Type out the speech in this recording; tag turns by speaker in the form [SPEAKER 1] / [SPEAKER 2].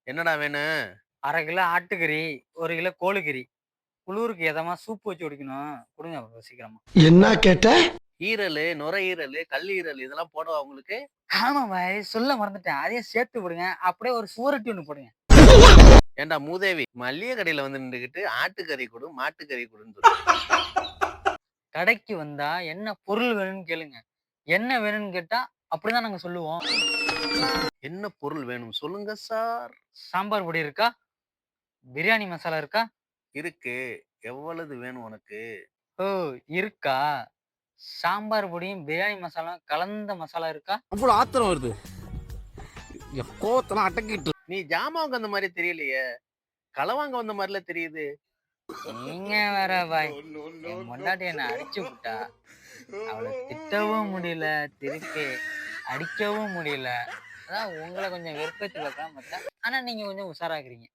[SPEAKER 1] என்னடா வேணும்?
[SPEAKER 2] 1/2 கிலோ ஆட்டுக்கறி, 1 கிலோ கோழிக்கறி. குளூருக்கு எதமா சூப் வச்சு குடிக்கணும். குடுங்க சீக்கிரமா.
[SPEAKER 3] என்ன கேட்ட?
[SPEAKER 1] ஈரலு, நுரையீரலு, கல்லீரல் இதெல்லாம் போடவா உங்களுக்கு?
[SPEAKER 2] ஆமா பாய். சொல்ல மறந்துட்டேன். அதையும் சேர்த்து போடுங்க. அப்படியே ஒரு சுவரொட்டி ஒண்ணு போடுங்க.
[SPEAKER 1] ஏன்டா மூதேவி! மளிகை கடையில வந்து நின்னுகிட்டு ஆட்டுக்கறி குடு, மாட்டுக்கறி குடுன்னு சொல்ற.
[SPEAKER 2] கடைக்கு வந்தா என்ன பொருள் வேணும்னு கேளுங்க. என்ன வேணும்னு கேட்டா அப்படிதான் நாங்க சொல்லுவோம்.
[SPEAKER 1] என்ன பொருள் வேணும் சொல்லுங்க சார்.
[SPEAKER 2] சாம்பார் பொடி இருக்கா? பிரியாணி மசாலா இருக்கா?
[SPEAKER 1] இருக்கு. எவ்வளது வேணும் உனக்கு?
[SPEAKER 2] ஓ! இருக்கா? சாம்பார் பொடியும், பிரியாணி மசாலாவும் கலந்த மசாலா இருக்கா?
[SPEAKER 4] அவ்வளவு ஆத்திரம் வருது. என் கோவத்தெல்லாம் அடக்கிட்டு
[SPEAKER 1] நீ ஜாமான் வாங்க வந்த மாரி தெரியலையே. களவாங்க வந்த மாரில தெரியுது.
[SPEAKER 2] நீங்க வேற பாய். என் பொண்டாட்டி என்ன அடிச்சு புட்டா. அவள திட்டவும் முடியல, திருப்பி அடிக்கவும் முடியல. அதான் உங்கள கொஞ்சம் வெறுப்பேத்தி பார்க்கலாம்னு பார்த்தேன். ஆனா நீங்க கொஞ்சம் உஷாராக்குறீங்க.